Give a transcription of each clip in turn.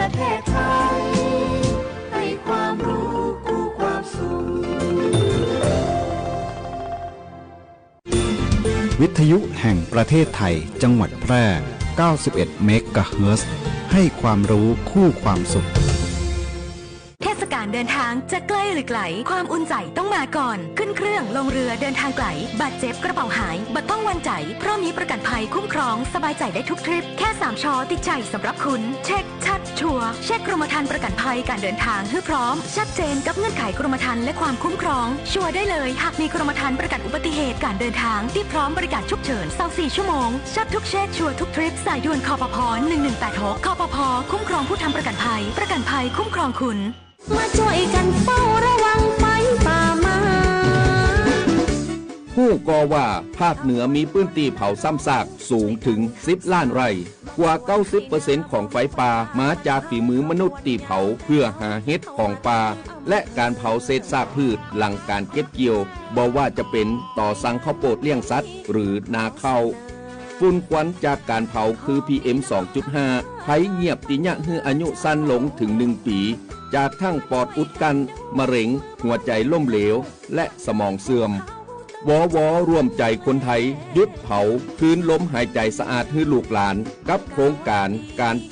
ประเทศไทยให้ความรู้คู่ความสุขวิทยุแห่งประเทศไทยจังหวัดแพร่91 เมกะเฮิรตซ์ให้ความรู้คู่ความสุขเทศกาลเดินทางจะใกล้หรือไกลความอุ่นใจต้องมาก่อนขึ้นเครื่องลงเรือเดินทางไกลบาดเจ็บกระเป๋าหายบัดต้องวันใจเพราะมีประกันภัยคุ้มครองสบายใจได้ทุกทริปแค่3ชอติดใจสำหรับคุณเช็คชัดชัวร์เช็คกรมธรรม์ประกันภัยการเดินทางให้พร้อมชัดเจนกับเงื่อนไขกรมธรรม์และความคุ้มครองชัวร์ได้เลยหากมีกรมธรรม์ประกันอุบัติเหตุการเดินทางที่พร้อมบริการฉุกเฉิน24 ชั่วโมงชัดทุกเช็คชัวร์ทุกทริปสายด่วนคปภ1186คปภคุ้มครองผู้ทำประกันภัยคุ้มครองคุณมาช่วยกันเฝ้าระวังไฟป่ามาผู้ก่อว่าภาคเหนือมีพื้นที่เผาซ้ำซากสูงถึง10 ล้านไร่กว่า 90% ของไฟป่ามาจากฝีมือมนุษย์ตีเผาเพื่อหาเห็ดของป่าและการเผาเศษซากพืชหลังการเก็บเกี่ยวบ่ว่าจะเป็นต่อสั่งข้าวโพดเลี้ยงสัตว์หรือนาข้าวฝุ่นควันจากการเผาคือ PM 2.5 ภัยเงียบติยะฮืออายุสั้นลงถึง1 ปีจากทั้งปอดอุดกันมะเร็งหัวใจล้มเหลวและสมองเสื่อมวร่วมใจคนไทยหยุดเผาคืนลมหายใจสะอาดให้ลูกหลานกับโครงการ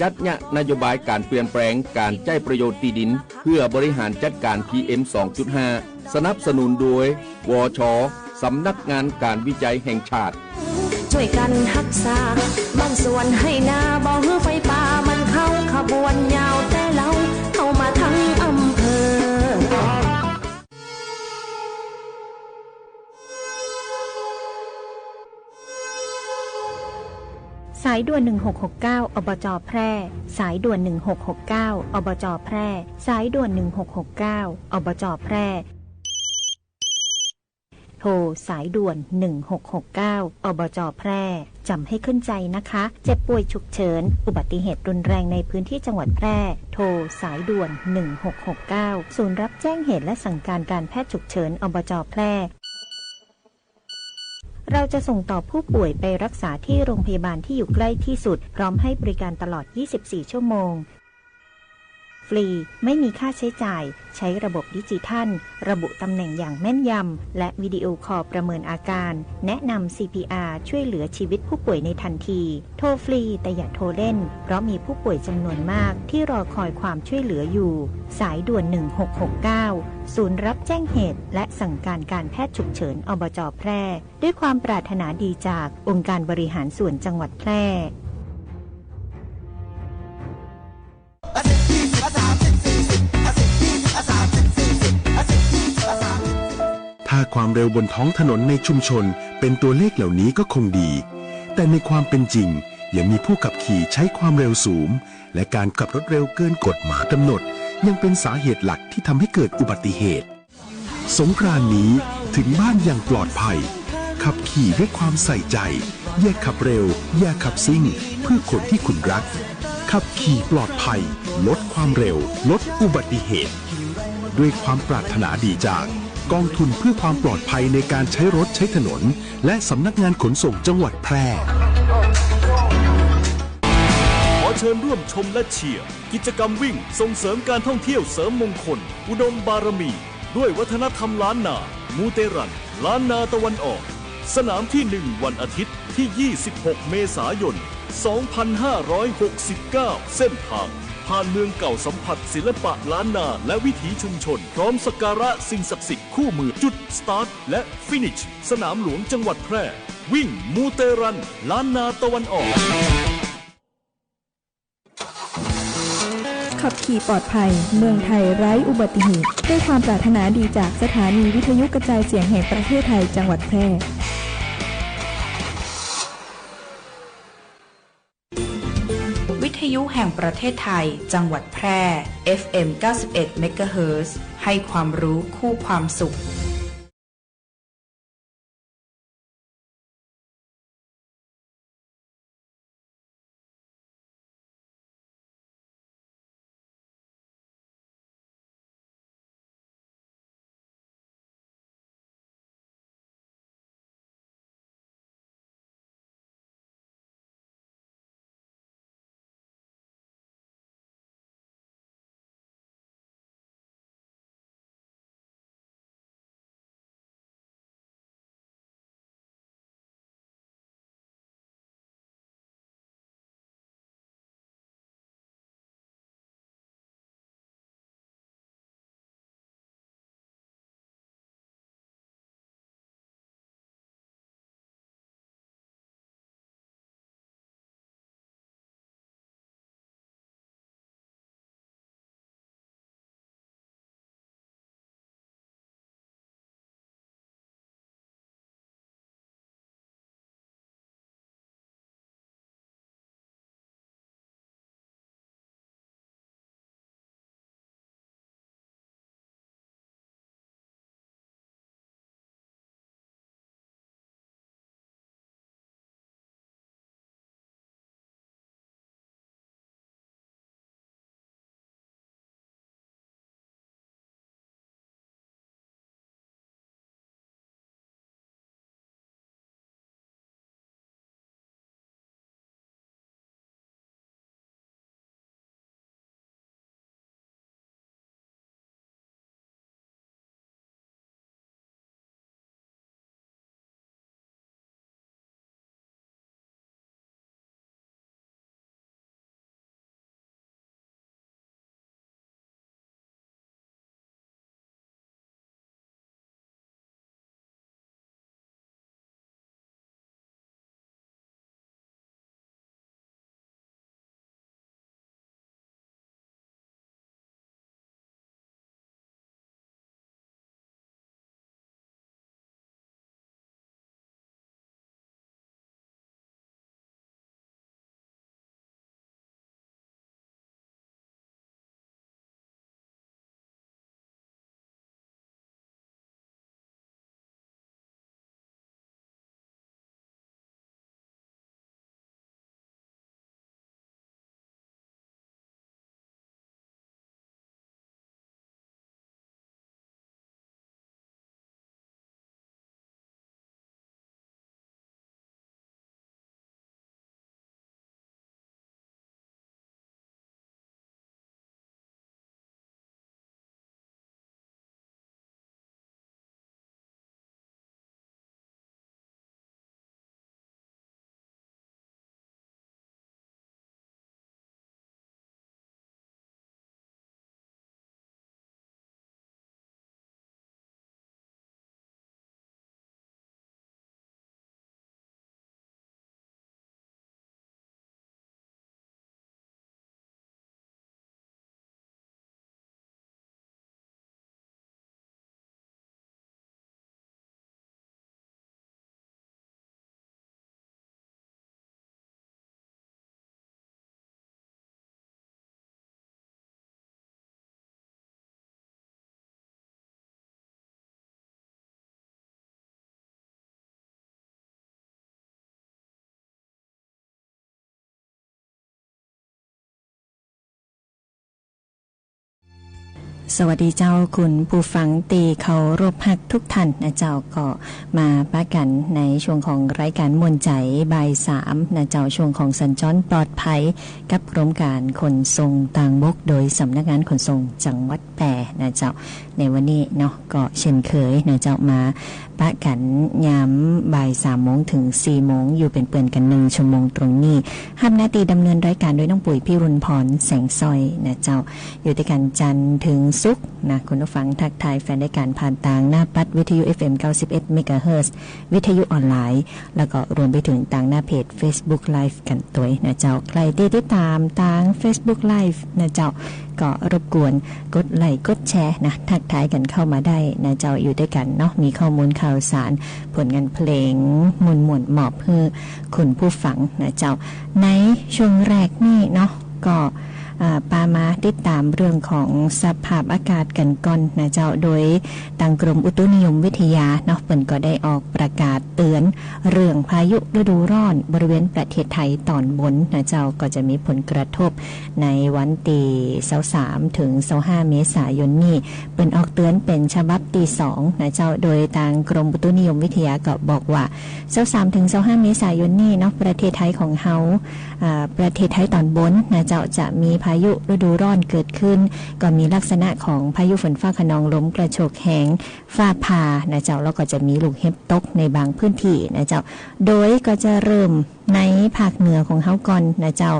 จัดนโยบายการเปลี่ยนแปลงการใช้ประโยชน์ที่ดินเพื่อบริหารจัดการ PM 2.5 สนับสนุนโดยวช.สำนักงานการวิจัยแห่งชาติช่วยกันรักษาบ้านสวนให้นาบ่ฮื้อไฟป่ามันเข้าขบวนยาวแต่เราเข้ามาทั้งอำเภอสายด่วน1669อบจ.แพร่สายด่วน1669อบจ.แพร่สายด่วน1669อบจ.แพร่โทรสายด่วน1669อบจ.แพร่จำให้ขึ้นใจนะคะเจ็บป่วยฉุกเฉินอุบัติเหตุรุนแรงในพื้นที่จังหวัดแพร่โทรสายด่วน1669ศูนย์รับแจ้งเหตุและสั่งการการแพทย์ฉุกเฉินอบจ.แพร่เราจะส่งต่อผู้ป่วยไปรักษาที่โรงพยาบาลที่อยู่ใกล้ที่สุดพร้อมให้บริการตลอด24 ชั่วโมงฟรีไม่มีค่าใช้จ่ายใช้ระบบดิจิทัลระบุตำแหน่งอย่างแม่นยำและวิดีโอคอลประเมินอาการแนะนำ CPR ช่วยเหลือชีวิตผู้ป่วยในทันทีโทรฟรีแต่อย่าโทรเล่นเพราะมีผู้ป่วยจำนวนมากที่รอคอยความช่วยเหลืออยู่สายด่วน1669ศูนย์รับแจ้งเหตุและสั่งการการแพทย์ฉุกเฉินอบจ.แพร่ด้วยความปรารถนาดีจากองค์การบริหารส่วนจังหวัดแพร่ถ้าความเร็วบนท้องถนนในชุมชนเป็นตัวเลขเหล่านี้ก็คงดีแต่ในความเป็นจริงยังมีผู้ขับขี่ใช้ความเร็วสูงและการขับรถเร็วเกินกฎหมายกำหนดยังเป็นสาเหตุหลักที่ทำให้เกิดอุบัติเหตุสงกรานต์นี้ถึงบ้านอย่างปลอดภัยขับขี่ด้วยความใส่ใจอย่าขับเร็วอย่าขับซิ่งเพื่อคนที่คุณรักขับขี่ปลอดภัยลดความเร็วลดอุบัติเหตุด้วยความปรารถนาดีจากกองทุนเพื่อความปลอดภัยในการใช้รถใช้ถนนและสำนักงานขนส่งจังหวัดแพร่ขอเชิญร่วมชมและเชียร์กิจกรรมวิ่งส่งเสริมการท่องเที่ยวเสริมมงคลอุดมบารมีด้วยวัฒนธรรมล้านนามูเตรันล้านนาตะวันออกสนามที่1วันอาทิตย์ที่26เมษายน2569เส้นทางผ่านเมืองเก่าสัมผัสศิลปะล้านนาและวิถีชุมชนพร้อมสักการะสิ่งศักดิ์สิทธิ์คู่มือจุดสตาร์ทและฟินิชสนามหลวงจังหวัดแพร่วิ่งมูเตรันล้านนาตะวันออกขับขี่ปลอดภัยเมืองไทยไร้อุบัติเหตุด้วยความปรารถนาดีจากสถานีวิทยุกระจายเสียงแห่งประเทศไทยจังหวัดแพร่วิทยุแห่งประเทศไทยจังหวัดแพร่ FM 91 เมกะเฮิรตซ์ให้ความรู้คู่ความสุข สวัสดีเจ้าคุณผู้ฟังตีเขารบหักทุกท่านนะเจ้าก็มาปะกันในช่วงของรายการมวลใจบ่าย3นะเจ้าช่วงของสัญจรปลอดภัยกับกรมการขนส่งทางบกโดยสำนักงานขนส่งจังหวัดแพร่นะเจ้าในวันนี้เนาะก็เช่นเคยนะเจ้ามาปะกันยามบ่าย3 โมงถึง4 โมงอยู่เป็นเปื่อนกัน1 ชั่วโมงตรงนี้ห้ามหน้าตีดำเนินรายการโดยน้องปุ๋ยพี่รุนพรแสงซอยนะเจ้าอยู่ด้วยกันจันทร์ถึงศุกร์นะคุณผู้ฟังทักทายแฟนรายการผ่านทางหน้าปัดวิทยุ FM 91 เมกะเฮิรตซ์วิทยุออนไลน์แล้วก็รวมไปถึงทางหน้าเพจ Facebook Live กันตัวนะเจ้าใครที่ติดตามทาง Facebook Live นะเจ้าก็รบกวนกดไลค์กดแชร์นะทักทายกันเข้ามาได้นะเจ้าอยู่ด้วยกันเนาะมีข้อมูลข่าวสารผลงานเพลงมวลหมอบเพื่อคุณผู้ฟังนะเจ้าในช่วงแรกนี่เนาะก็ปามาติดตามเรื่องของสภาพอากาศกันก่อนนะเจ้าโดยทางกรมอุตุนิยมวิทยาเนาะเพิ่นก็ได้ออกประกาศเตือนเรื่องพายุฤดูร้อนบริเวณประเทศไทยตอนบนนะเจ้าก็จะมีผลกระทบในวันที่23 ถึง 25 เมษายนนี้เพิ่นออกเตือนเป็นฉบับที่2นะเจ้าโดยทางกรมอุตุนิยมวิทยาก็บอกว่า23 ถึง 25 เมษายนนี้เนาะประเทศไทยของเฮาประเทศไทยตอนบนนะเจ้าจะมีพายุฤดูร้อนเกิดขึ้นก็มีลักษณะของพายุฝนฟ้าคะนองลมกระโชกแห้งฟ้าผ่านะเจ้าแล้วก็จะมีลูกเห็บตกในบางพื้นที่นะเจ้าโดยก็จะเริ่มในภาคเหนือของเฮาก่อนนะเจ้า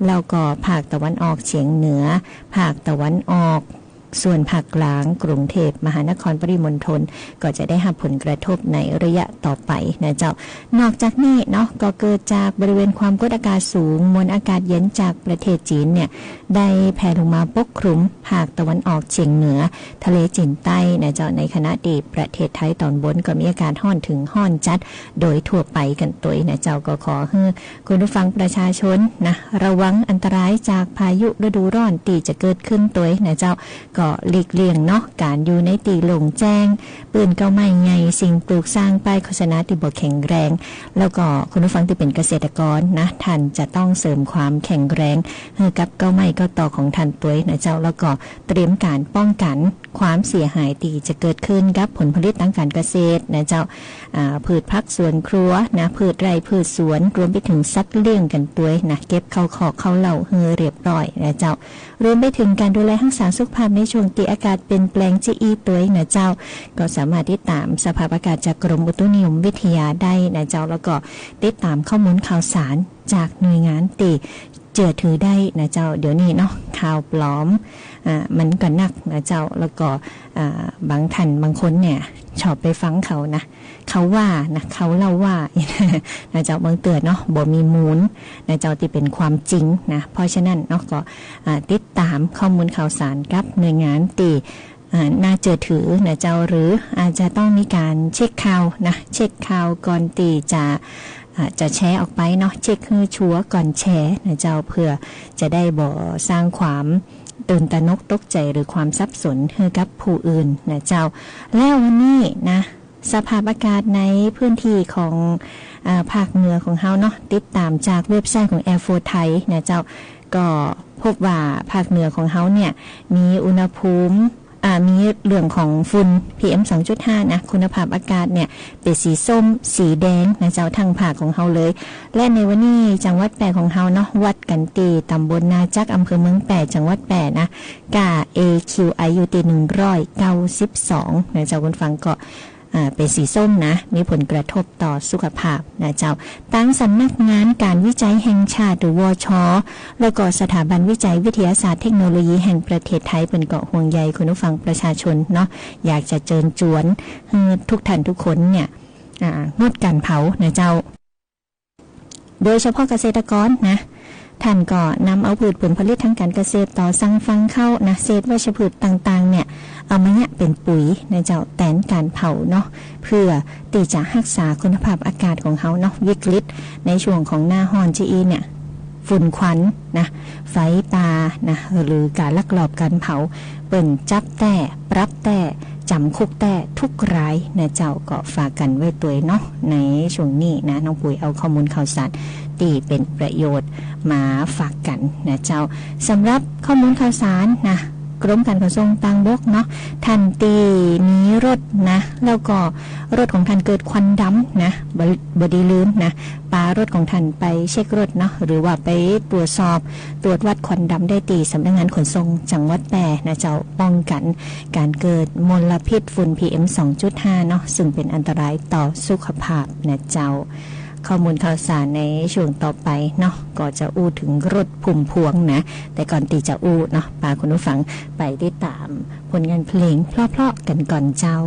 แล้วก็ภาคตะวันออกเฉียงเหนือภาคตะวันออกส่วนภาคกลางกรุงเทพมหานครปริมณฑลก็จะได้รับผลกระทบในระยะต่อไปนะเจ้านอกจากนี้เนาะก็เกิดจากบริเวณความกดอากาศสูงมวลอากาศเย็นจากประเทศจีนเนี่ยได้แผ่ลงมาปกคลุมภาคตะวันออกเฉียงเหนือทะเลจีนใต้นะเจ้าในขณะที่ประเทศไทยตอนบนก็มีอากาศร้อนถึงร้อนจัดโดยทั่วไปกันตัวนะเจ้าก็ขอให้คุณผู้ฟังประชาชนนะระวังอันตรายจากพายุฤดูร้อนที่จะเกิดขึ้นตัวนะเจ้าก็หลีกเลี่ยงเนาะการอยู่ในที่โล่งแจ้งปืนเก้าไม้ไงสิ่งปลูกสร้างป้ายโฆษณาที่บ่แข็งแรงแล้วก็คุณผู้ฟังที่เป็นเกษตรกรนะท่านจะต้องเสริมความแข็งแรงให้กับเก้าไม้เก้าตอของท่านตัวนะเจ้าแล้วก็เตรียมการป้องกันความเสียหายที่จะเกิดขึ้นกับผลผลิตทางการเกษตรนะเจ้าพืชผักสวนครัวนะพืชไร่พืชสวนรวมไปถึงสัตว์เลี้ยงกันตัวนะเก็บเข้าคอกเข้าเหล่าเฮือเรียบร้อยนะเจ้ารวมไปถึงการดูแลรักษาสุขภาพในช่วงที่อากาศเปลี่ยนแปลงจีตัวนะเจ้าก็สามารถติดตามสภาพอากาศจากกรมอุตุนิยมวิทยาได้นะเจ้าแล้วก็ติดตามข้อมูลข่าวสารจากหน่วยงานที่เชื่อถือได้นะเจ้าเดี๋ยวนี้เนาะข่าวปลอมมันก็นักนะเจ้าแล้วก็บางท่านบางคนเนี่ยชอบไปฟังเขานะเขาว่านะเขาเล่าว่านะเจ้าบางเตือนเนาะบ่มีมูลนะเจ้าที่เป็นความจริงนะเพราะฉะนั้นเนาะก็ติดตามข้อมูลข่าวสารกับหน่วยงานที่น่าเชื่อถือนะเจ้าหรืออาจจะต้องมีการเช็คข่าวนะเช็คข่าวก่อนที่จะแชร์ออกไปเนาะเช็คให้ชัวร์ก่อนแชร์นะเจ้าเพื่อจะได้บ่สร้างความตื่นตระหนกตกใจหรือความสับสนให้กับผู้อื่นนะเจ้าแล้ววันนี้นะสภาพอากาศในพื้นที่ของภาคเหนือของเฮาเนาะติดตามจากเว็บไซต์ของ Air Force ไทยนะเจ้าก็พบว่าภาคเหนือของเฮาเนี่ยมีอุณหภูมิมีเรื่องของฝุ่น PM 2.5 นะคุณภาพอากาศเนี่ยเป็นสีส้มสีแดงนะเจ้าทางภาคของเฮาเลยและในวันนี้จังหวัดแปะของเฮาเนาะวัดกันตีตำบลนาจักอำเภอเมืองแปะจังหวัดแปะนะกา AQI อยู่ที่192นะเจ้าคุณฟังก็เป็นสีส้มนะมีผลกระทบต่อสุขภาพนะเจ้าตั้งสำนักงานการวิจัยแห่งชาติหรือวช.แล้วก็สถาบันวิจัยวิทยาศาสตร์เทคโนโลยีแห่งประเทศไทยเป็นเกาะห่วงใยคุณผู้ฟังประชาชนเนาะอยากจะเชิญชวนทุกท่านทุกคนเนี่ยงดการเผานะเจ้าโดยเฉพาะเกษตรกรนะท่านก็นำเอาพืชผลผลิตทางการเกษตรต่อสั่งฟังเข้านะเศษวัชพืชต่างๆเนี่ยเอามาเนี่ยเป็นปุ๋ยนะเจ้าแทนการเผาเนาะเพื่อที่จะรักษาคุณภาพอากาศของเขาเนาะวิกฤตในช่วงของหน้าร้อนจีเนี่ยฝุ่นควันนะไฟป่านะหรือการลักลอบการเผาเปิ่นจับแต่ปรับแต่จำคุกแต่ทุกรายนะเจ้าก็ฝากกันไว้ตัวเนาะในช่วงนี้นะน้องปุ๋ยเอาข้อมูลข่าวสารที่เป็นประโยชน์มาฝากกันนะเจ้าสำหรับข้อมูลข่าวสารนะ กรมการขนส่งทางบกเนาะท่านตีมีรถนะแล้วก็รถของท่านเกิดควันดำนะบดีลืมนะปารถของท่านไปเช็ครถเนาะหรือว่าไปตรวจสอบตรวจวัดควันดำได้ตีสำนักงานขนส่งจังหวัดแปรนะเจ้าป้องกันการเกิดมลพิษฝุ่น PM 2.5 เนาะซึ่งเป็นอันตรายต่อสุขภาพนะเจ้าข้อมูลข่าวสารในช่วงต่อไปเนาะก็จะอู้ถึงรถพุ่มพวงนะแต่ก่อนตีจะอู้เนาะปาคุณผู้ฟังไปติดตามผลงานเพลงเพราะๆกันก่อนเจ้า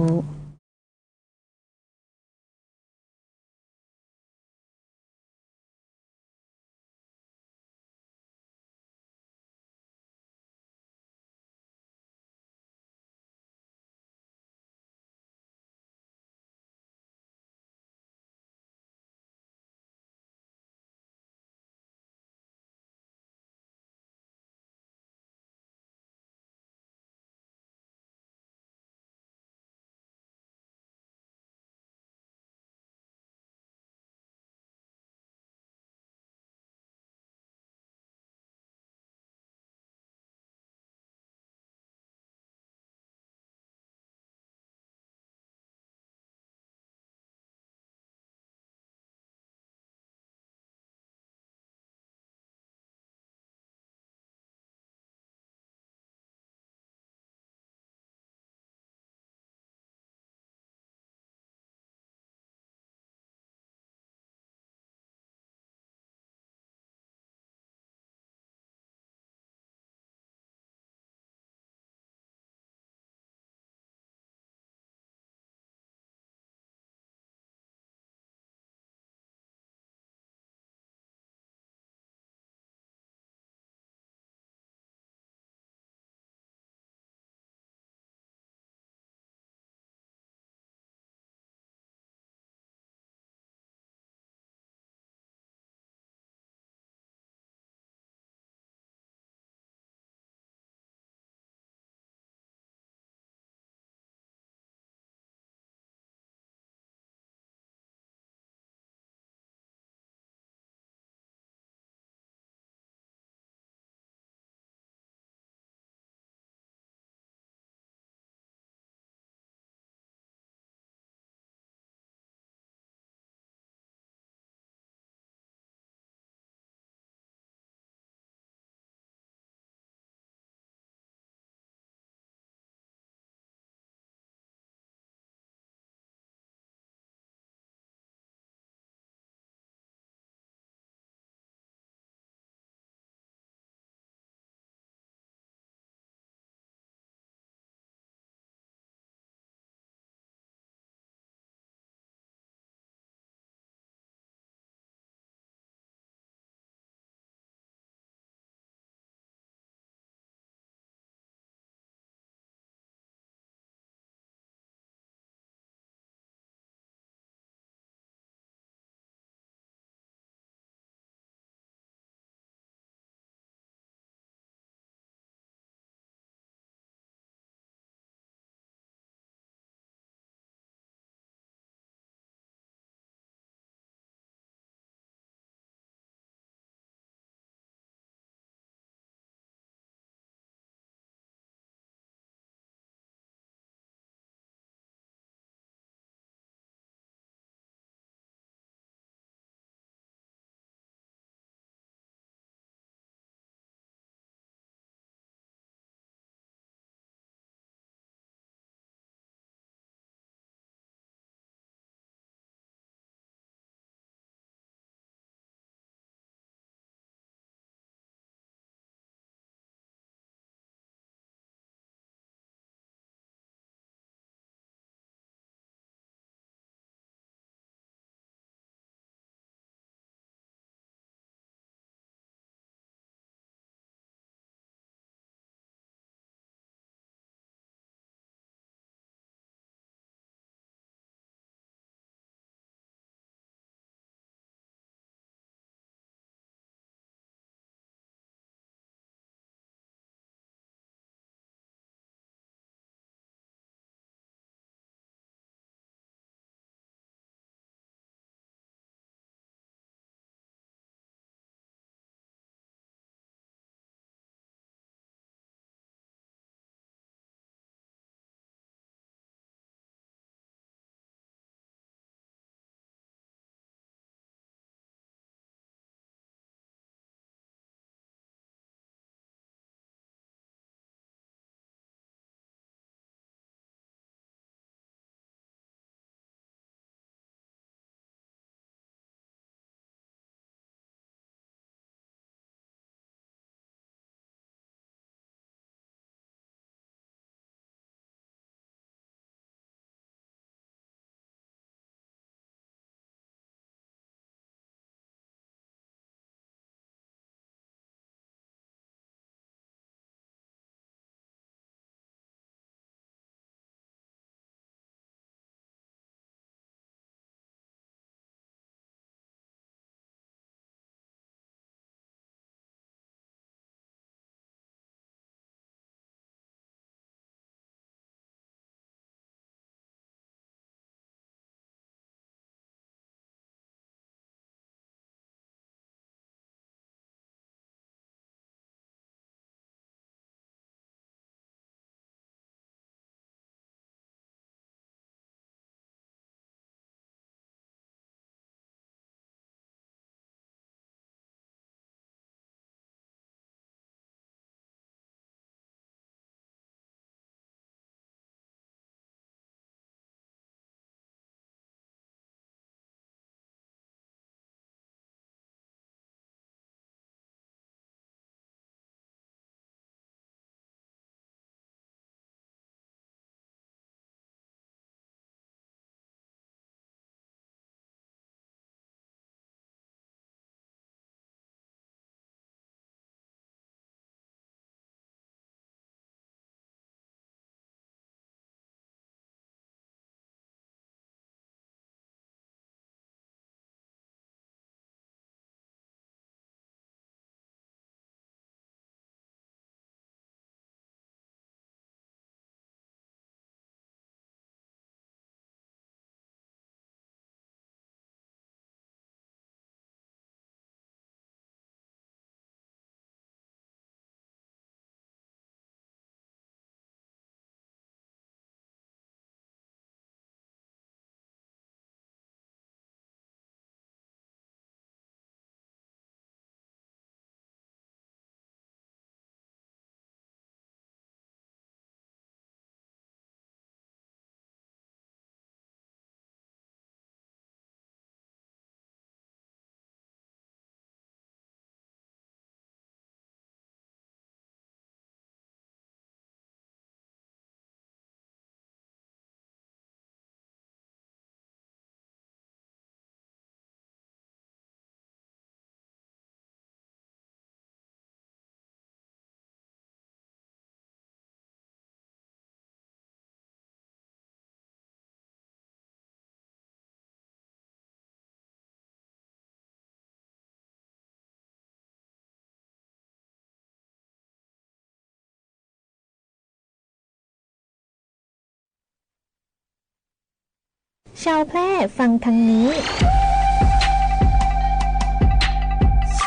ชาวแพร่ฟังทางนี้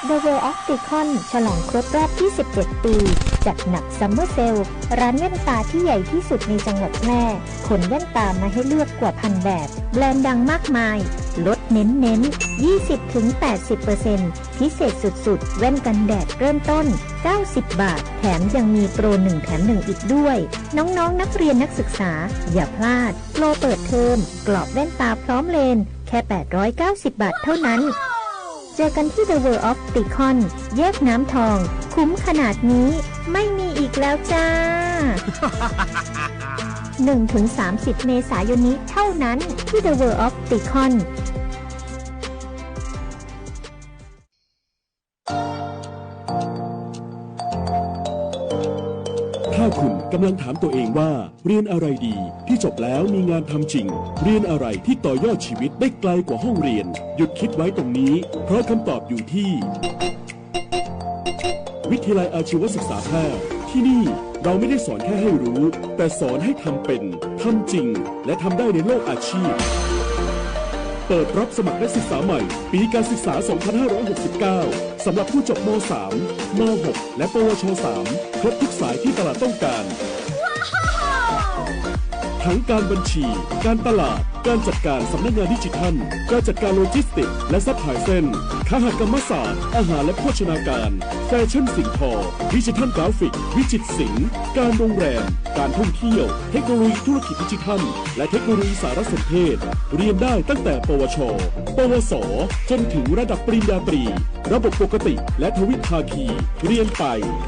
The World Opticon ฉลองครบรอบ27 ปี จัดหนักซัมเมอร์เซลล์ร้านแว่นตาที่ใหญ่ที่สุดในจังหวัดแพร่ขนแว่นตามาให้เลือกกว่าพันแบบ แบรนด์ดังมากมาย ลดเน้น 20-80% พิเศษสุดๆ แว่นกันแดดเริ่มต้น 90 บาท แถมยังมีโปร 1 แถม 1 อีกด้วย น้องๆ นักเรียนนักศึกษา อย่าพลาด โปรเปิดเทอม กรอบแว่นตาพร้อมเลน แค่ 890 บาทเท่านั้น เจอกันที่ The World Opticon แยกน้ำทอง คุ้มขนาดนี้ไม่มีอีกแล้วจ้า 1-30 เมษายนนี้เท่านั้นที่ The World Opticonถ้าคุณกำลังถามตัวเองว่าเรียนอะไรดีที่จบแล้วมีงานทำจริงเรียนอะไรที่ต่อยอดชีวิตได้ไกลกว่าห้องเรียนหยุดคิดไว้ตรงนี้เพราะคำตอบอยู่ที่วิทยาลัยอาชีวศึกษาแพร่ที่นี่เราไม่ได้สอนแค่ให้รู้แต่สอนให้ทำเป็นทำจริงและทำได้ในโลกอาชีพเปิดรับสมัครนักศึกษาใหม่ปีการศึกษา 2569 สำหรับผู้จบม.3 ม.6 และปวช.3 ครบทุกสายที่ตลาดต้องการ ทั้งการบัญชี การตลาด การจัดการสำนักงานดิจิทัล การจัดการโลจิสติกส์และซัพพลายเส้นคหกรรมศาสตร์ อาหารและโภชนาการ แฟชั่นสิ่งทอ ดิจิทัลกราฟิก วิจิตรศิลป์ การโรงแรม การท่องเที่ยว เทคโนโลยีธุรกิจดิจิทัล และเทคโนโลยีสารสนเทศ เรียนได้ตั้งแต่ปวช ปวส จนถึงระดับปริญญาตรี ระบบปกติและทวิภาคี เรียนไป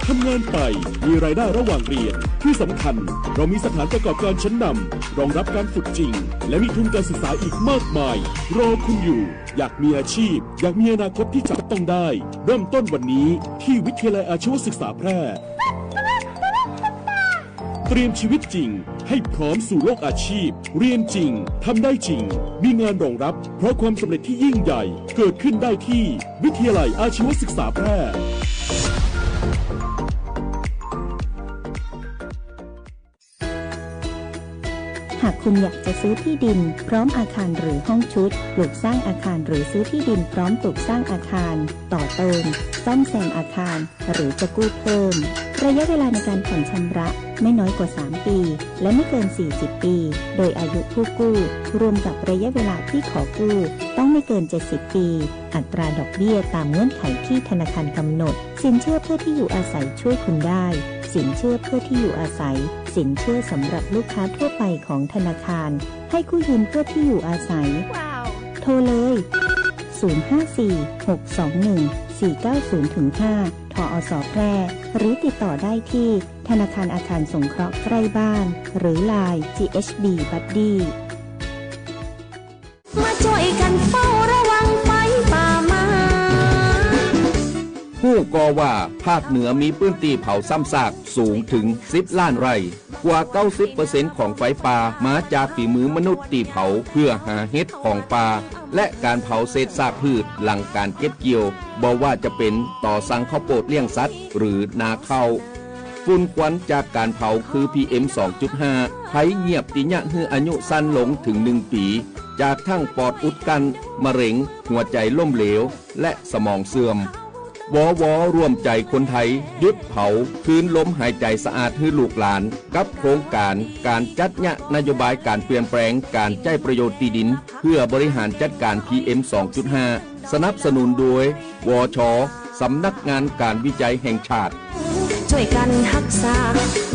ทำงานไป มีรายได้ระหว่างเรียน ที่สำคัญเรามีสถานประกอบการชั้นนำรองรับการฝึกจริง และมีทุนการศึกษาอีกมากมาย รอคุณอยู่ อยากมีอาชีพ อยากมีอนาคตที่จับต้องได้ เริ่มต้นวันนี้ที่วิทยาลัยอาชีวศึกษาแพร่ เตรียมชีวิตจริงให้พร้อมสู่โลกอาชีพ เรียนจริง ทำได้จริง มีงานรองรับ เพราะความสำเร็จที่ยิ่งใหญ่ เกิดขึ้นได้ที่วิทยาลัยอาชีวศึกษาแพร่ หากคุณอยากจะซื้อที่ดินพร้อมอาคารหรือห้องชุดปลูกสร้างอาคารหรือซื้อที่ดินพร้อมปลูกสร้างอาคารต่อเติมซ่อมแซมอาคารหรือจะกู้เพิ่มระยะเวลาในการผ่อนชำระไม่น้อยกว่า3ปีและไม่เกิน40ปีโดยอายุผู้กู้รวมกับระยะเวลาที่ขอกู้ต้องไม่เกิน70ปีอัตราดอกเบี้ยตามเงื่อนไขที่ธนาคารกำหนดสินเชื่อเพื่อที่อยู่อาศัยช่วยคุณได้สินเชื่อเพื่อที่อยู่อาศัยสินเชื่อสำหรับลูกค้าทั่วไปของธนาคารให้กู้ยืมเพื่อที่อยู่อาศัย โทรเลย 054-621-490-5 ทอสแพร่หรือติดต่อได้ที่ธนาคารอาคารสงเคราะห์ใกล้บ้านหรือ LINE GHB Buddy มาช่วยกันเฝ้าระวังไฟป่าไม้ ผู้ก่อว่าภาคเหนือมีพื้นที่เผาซ้ำซากสูงถึง10 ล้านไร่กว่า 90% ของไฟป่ามาจากฝีมือมนุษย์ตีเผาเพื่อหาเห็ดของป่าและการเผาเศษซากพืชหลังการเก็บเกี่ยวบอกว่าจะเป็นต่อสั่งข้าวโพดเลี้ยงสัตว์หรือนาข้าวฝุ่นควันจากการเผาคือ PM 2.5 ภัยเงียบติยะฮืออายุสั้นลงถึง1 ปีจากทั้งปอดอุดกันมะเร็งหัวใจล้มเหลวและสมองเสื่อมวร่วมใจคนไทยหยุดเผาคืนลมหายใจสะอาดให้ลูกหลานกับโครงการจัดยะนโยบายการเปลี่ยนแปลงการใช้ประโยชน์ที่ดินเพื่อบริหารจัดการ PM 2.5 สนับสนุนโดยวช.สำนักงานการวิจัยแห่งชาติช่วยกันรักษา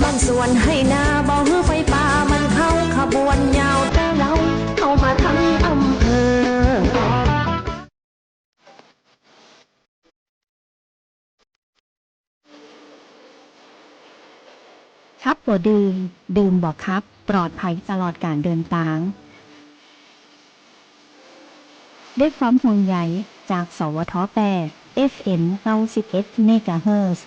บางส่วนให้นาบ่ฮือไฟป่ามันเข้าขบวนยาวแต่เราเข้ามาทั้งอำเภอครับบ่ดื่มบ่ครับปลอดภัยตลอดการเดินทางด้วยความห่วงใยจากสวทแปร FM 91 เมกะเฮิรตซ์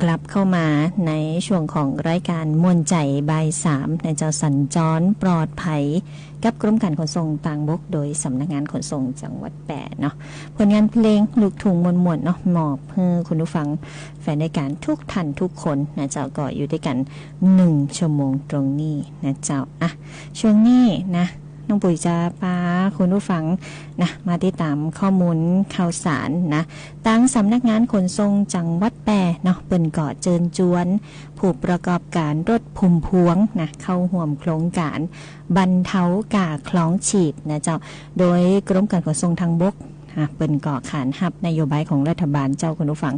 กลับเข้ามาในช่วงของรายการม่วนใจบ่าย3ในเจ้าสัญจรปลอดภัยกับกรมการขนส่งทางบกโดยสำนักงานขนส่งจังหวัดแปะเนาะผลงานเพลงลูกทุ่งม่วนๆเนาะมอบให้คุณผู้ฟังแฟนรายการทุกท่านทุกคนนะเจ้าก็อยู่ด้วยกัน1ชั่วโมงตรงนี้นะเจ้าอ่ะช่วงนี้นะน้องปุ๋ยจะพาคุณผู้ฟังนะมาติดตามข้อมูลข่าวสารนะตั้งสำนักงานขนส่งจังหวัดแปะเนาะเปิ้นก็เชิญชวนผู้ประกอบการรถพุ่มพวงนะเข้าร่วมโครงการบรรเทากาคล้องฉีดนะเจ้าโดยกรมการขนส่งทางบกเปิ้นก็ขานรับนโยบายของรัฐบาลเจ้าคุณผู้ฟัง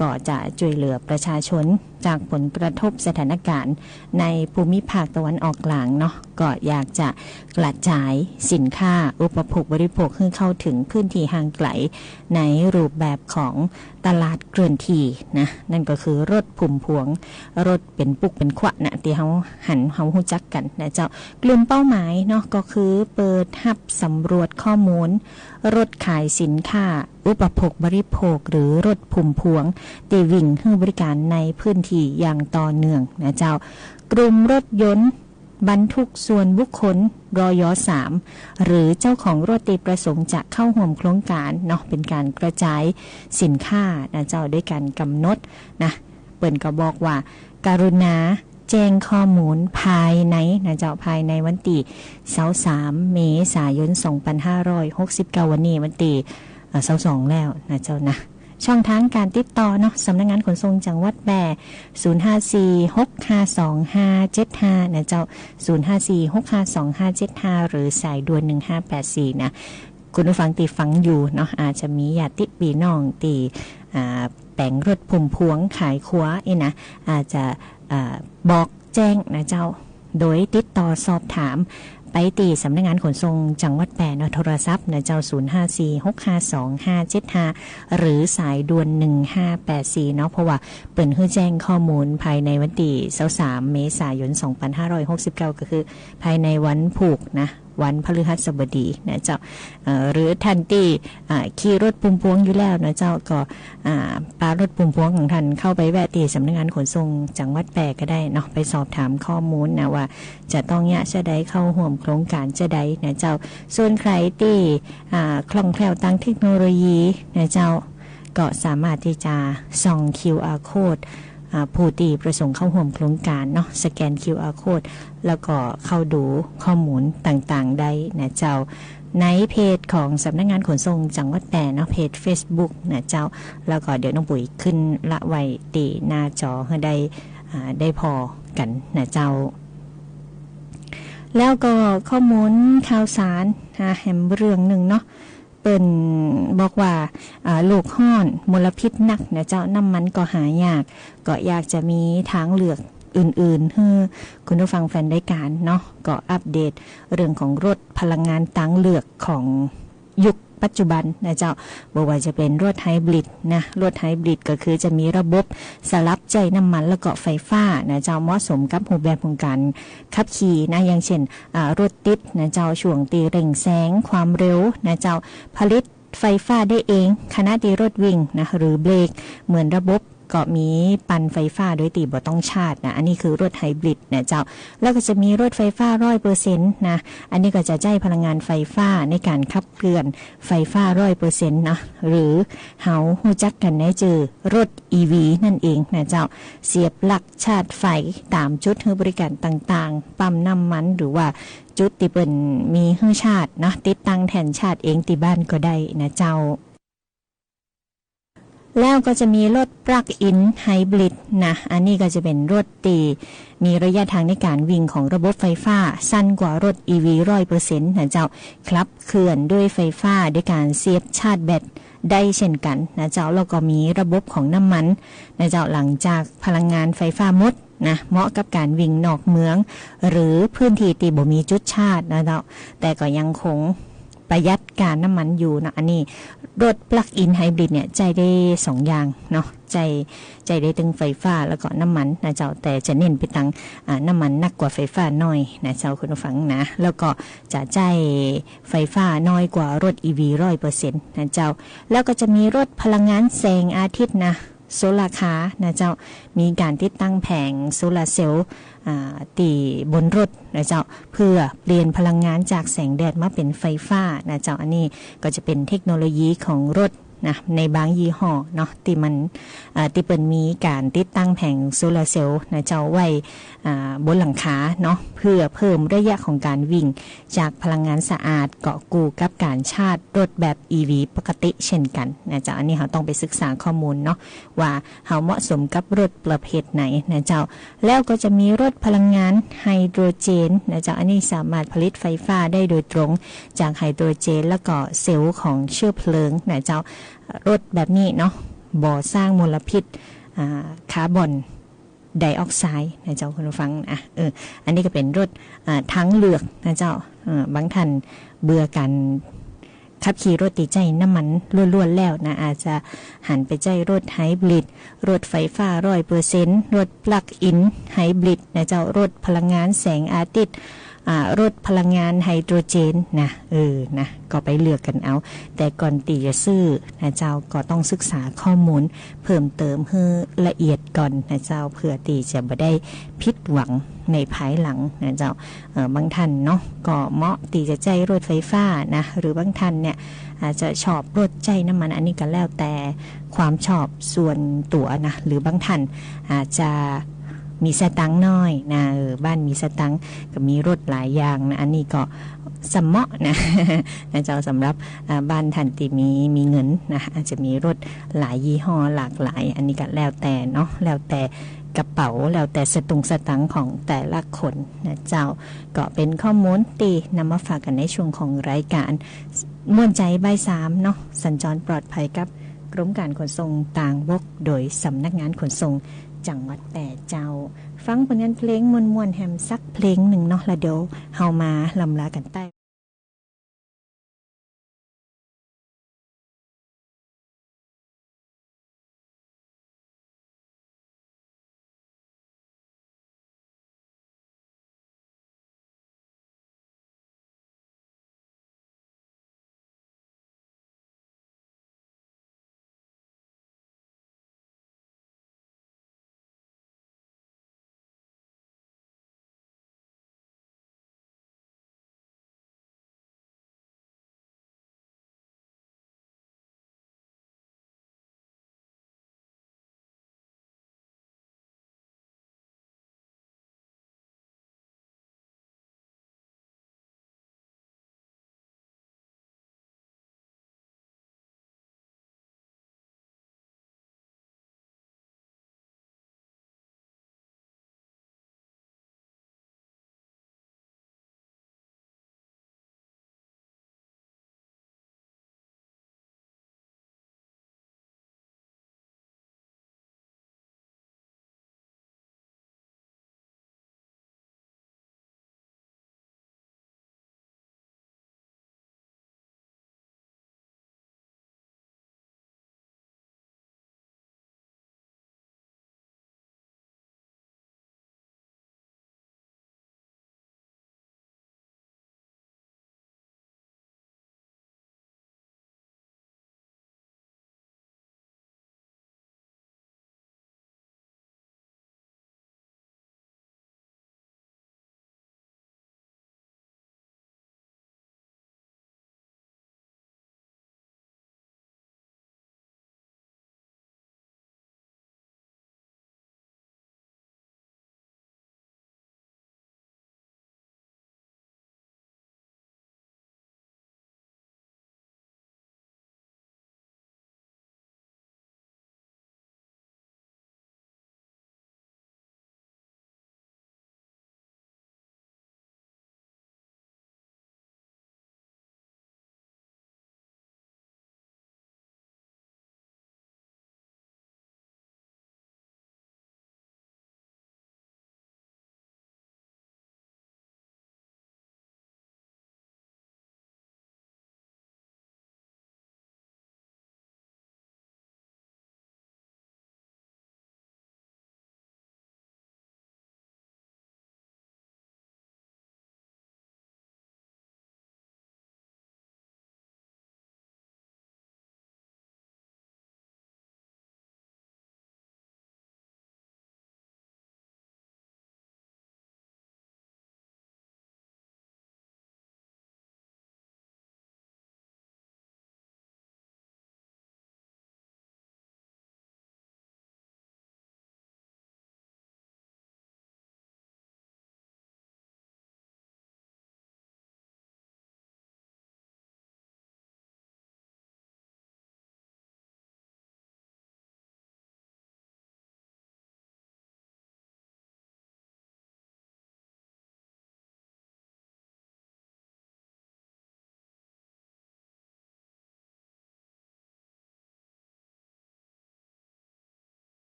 ก็จะช่วยเหลือประชาชนจากผลกระทบสถานการณ์ในภูมิภาคตะวันออกกลางเนาะก็อยากจะกระจายสินค้าอุปโภคบริโภคให้เข้าถึงพื้นที่ห่างไกลในรูปแบบของตลาดเคลื่อนที่นะนั่นก็คือรถพุ่มพวงรถเป็นปุกเป็นขวะนะที่เฮาฮู้จักกันนะเจ้ากลุ่มเป้าหมายเนาะก็คือเปิดรับสำรวจข้อมูลรถขายสินค้าอุปโภคบริโภคหรือรถพุ่มพวงที่วิ่งให้บริการในพื้นที่อย่างต่อเนื่องนะเจ้ากลุ่มรถยนต์บรรทุกส่วนบุคคลรย3หรือเจ้าของรถที่ประสงค์จะเข้าร่วมโครงการเนาะเป็นการกระจายสินค้านะเจ้าด้วยการกำหนดนะเปิ้นก็บอกว่าการุณาแจ้งข้อมูลภายในนะเจ้าภายในวันที่23เมษายน2569วันนี้วันที่22แล้วนะเจ้านะช่องทางการติดต่อเนาะสำนักงานขนส่งจังหวัดแบ่0546525575นะเจ้า0546525575หรือสายด่วน1584นะคุณผู้ฟังที่ฟังอยู่เนาะอาจจะมีญาติพี่น้องที่แปลงรถพุ่มพวงขายครัวนะอาจจะบอกแจ้งนะเจ้าโดยติดต่อสอบถามไปตีสำนักงานขนส่งจังหวัดแปะเนาะโทรศัพท์นะเจ้า0546525575หรือสายด่วน1584เนาะเพราะว่าเปิ่นให้แจ้งข้อมูลภายในวันที่23เมษายน2569ก็คือภายในวันพุธนะวันพฤหัสบดีนะเจ้าหรือท่านที่ขี่รถพุ่มพวงอยู่แล้วนะเจ้าก็ปารถพุ่มพวงของท่านเข้าไปแวะที่สำนักงานขนส่งจังหวัดแปะก็ได้เนาะไปสอบถามข้อมูลนะว่าจะต้องจะได้เข้าร่วมโครงการจะได้นะเจ้าส่วนใครที่คล่องแคล่วทางเทคโนโลยีนะเจ้าก็สามารถที่จะส่อง QR codeผู้ที่ประสงค์เข้าร่วมโครงการเนาะสแกน QR code แล้วก็เข้าดูข้อมูลต่างๆได้นะเจ้าในเพจของสำนักงานขนส่งจังหวัดแปะเนาะเพจ Facebook นะเจ้าแล้วก็เดี๋ยวน้องปุ๋ยขึ้นละไว้ตีหน้าจอให้ได้พอกันนะเจ้าแล้วก็ข้อมูลข่าวสารแหมเรื่องหนึ่งเนาะเปิ้นบอกว่าโลกร้อนมลพิษหนักนะเจ้าน้ำมันก็หายากก็อยากจะมีทางเลือกอื่นๆให้คุณผู้ฟังแฟนรายการเนาะก็อัปเดตเรื่องของรถพลังงานทางเลือกของยุคปัจจุบันนะเจ้าบอกว่าจะเป็นรถไฮบริดนะรถไฮบริดก็คือจะมีระบบสลับใจน้ำมันแล้วก็ไฟฟ้านะเจ้าเหมาะสมกับรูปแบบของการขับขี่นะอย่างเช่นรถติดนะเจ้าช่วงตีเร่งแสงความเร็วนะเจ้าผลิตไฟฟ้าได้เองขณะที่รถวิ่งนะหรือเบรกเหมือนระบบก็มีปั่นไฟฟ้าโดยตีบ่ต้องชาร์จนะอันนี้คือรถไฮบริดนะเจ้าแล้วก็จะมีรถไฟฟ้า 100% นะอันนี้ก็จะใช้พลังงานไฟฟ้าในการขับเคลื่อนไฟฟ้า 100% นะหรือเฮาฮู้จักกันได้ชื่อรถ EV นั่นเองนะเจ้าเสียบปลั๊กชาร์จไฟตามจุดให้บริการต่างๆปั๊มน้ำมันหรือว่าจุดที่เปิ้นมีให้ชาร์จนะติดตั้งแทนชาร์จเองที่บ้านก็ได้นะเจ้าแล้วก็จะมีรถปลั๊กอินไฮบริดนะอันนี้ก็จะเป็นรถที่มีระยะทางในการวิ่งของระบบไฟฟ้าสั้นกว่ารถ EV 100% นะเจ้าขับเคลื่อนด้วยไฟฟ้าด้วยการเสียบชาร์จแบตได้เช่นกันนะเจ้าแล้วก็มีระบบของน้ำมันนะเจ้าหลังจากพลังงานไฟฟ้าหมดนะเหมาะกับการวิ่งนอกเมืองหรือพื้นที่ที่บ่มีจุดชาร์จนะเจ้าแต่ก็ยังคงประหยัดการน้ำมันอยู่นะอันนี้รถปลั๊กอินไฮบริดเนี่ยใจได้2อย่างเนาะใจได้ทั้งไฟฟ้าแล้วก็น้ำมันนะเจ้าแต่จะเน้นไปทางน้ำมันนักกว่าไฟฟ้าน้อยนะเจ้าคุณผู้ฟังนะแล้วก็จะใจไฟฟ้าน้อยกว่ารถ EV 100% นะเจ้าแล้วก็จะมีรถพลังงานแสงอาทิตย์นะ โซลาร์คาร์นะเจ้ามีการติดตั้งแผงโซลาร์เซลล์ตีบนรถนะเจ้าเพื่อเปลี่ยนพลังงานจากแสงแดดมาเป็นไฟฟ้านะเจ้าอันนี้ก็จะเป็นเทคโนโลยีของรถนะในบางยี่ห้อเนาะที่มันที่เปิดมีการติดตั้งแผงโซลาร์เซลล์นะเจ้าไว้บนหลังคาเนาะเพื่อเพิ่มระยะของการวิ่งจากพลังงานสะอาดเกาะกูกับการชาร์จรถแบบ EV ปกติเช่นกันนะเจ้าอันนี้เราต้องไปศึกษาข้อมูลเนาะว่าเราเหมาะสมกับรถประเภทไหนนะเจ้าแล้วก็จะมีรถพลังงานไฮโดรเจนนะเจ้าอันนี้สามารถผลิตไฟฟ้าได้โดยตรงจากไฮโดรเจนแล้วก็เซลล์ของเชื้อเพลิงนะเจ้ารถแบบนี้เนาะบ่อสร้างมลพิษคาร์บอนไดออกไซด์นะเจ้าคุณผู้ฟังอันนี้ก็เป็นรถทั้งเลือกนะเจ้าบางท่านเบื่อกันขับขี่รถติดใจน้ำมันล้วนๆแล้วนะอาจจะหันไปใจรถไฮบริดรถไฟฟ้า 100% รถปลั๊กอินไฮบริดนะเจ้ารถพลังงานแสงอาทิตย์รถพลังงานไฮโดรเจนนะนะก็ไปเลือกกันเอาแต่ก่อนตีจะซื้อนะเจ้าก็ต้องศึกษาข้อมูลเพิ่มเติมให้ละเอียดก่อนนะเจ้าเพื่อตีจะไม่ได้ผิดหวังในภายหลังนะเจ้าบางท่านเนาะก็เหมาะตีจะใจรถไฟฟ้านะหรือบางท่านเนี่ยอาจจะชอบรถใจน้ำมันอันนี้ก็แล้วแต่ความชอบส่วนตัวนะหรือบางท่านอาจจะมีสตังค์น้อยนะบ้านมีสตังค์ก็มีรถหลายอย่างนะอันนี้ก็สมเหมาะนะ นะเจ้าสำหรับบ้านท่านที่มีเงินนะอาจจะมีรถหลายยี่ห้อหลากหลายอันนี้ก็แล้วแต่เนาะแล้วแต่กระเป๋าแล้วแต่สตังค์ของแต่ละคนนะเจ้าก็เป็นข้อมูลตีนำมาฝากกันในช่วงของรายการม่วนใจบ่าย3เนาะสัญจรปลอดภัยกับกรมการขนส่งต่างบกโดยสำนักงานขนส่งจังหวัดแต่เจ้าฟังผลงานเพลงมวนๆแฮมสักเพลงหนึ่งเนาะแล้วเดี๋ยวเฮามาลำลากันใต้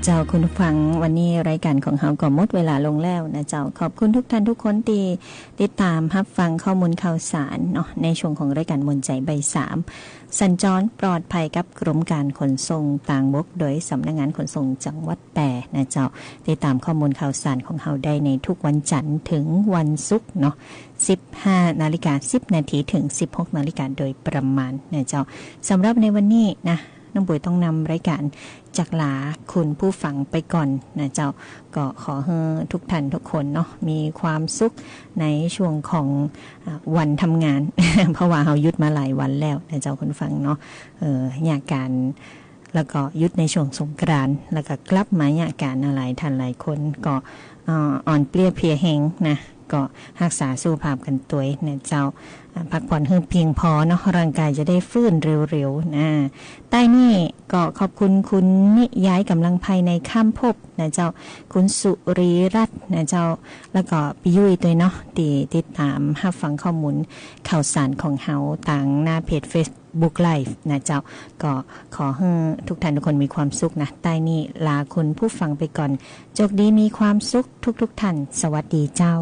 เจ้าคุณฟังวันนี้รายการของเฮาก็หมดเวลาลงแล้วนะเจ้าขอบคุณทุกท่านทุกคนที่ติดตามรับฟังข้อมูลข่าวสารเนาะในช่วงของรายการมนใจใบ3สัญจรปลอดภัยกับกรมการขนส่งทางบกโดยสำนักงานขนส่งจังหวัดแปรนะเจ้าติดตามข้อมูลข่าวสารของเฮาได้ในทุกวันจันทร์ถึงวันศุกร์เนาะ 15:10 นาทีถึง 16 นาฬิกาโดยประมาณนะเจ้าสำหรับในวันนี้นะน้องปุ๋ยต้องนำรายการจากลาคุณผู้ฟังไปก่อนนะเจ้าก็ขอให้ทุกท่านทุกคนเนาะมีความสุขในช่วงของวันทำงาน เพราะว่าเราหยุดมาหลายวันแล้วนะเจ้าคุณฟังเนาะอยากการแล้วก็หยุดในช่วงสงกรานต์แล้วก็กลับมาอยากการอะไรท่านหลายคนก็อ่อนเปลี้ยเพลียแหงนะก็รักษาสุขภาพกันตัวนะเจ้าพักผ่อนให้เพียงพอเนาะร่างกายจะได้ฟื้นเร็วๆนะใต้นี่ก็ขอบคุณคุณนิย้ายกำลังภายในข้ามภพนะเจ้าคุณสุรีรัตน์นะเจ้าแล้วก็พี่ยุ้ยตัวเนาะติดตามรับฟังข้อมูลข่าวสารของเฮาต่างหน้าเพจ Facebook Live นะเจ้าก็ขอให้ทุกท่านทุกคนมีความสุขนะใต้นี่ลาคุณผู้ฟังไปก่อนโชคดีมีความสุขทุกท่านสวัสดีเจ้า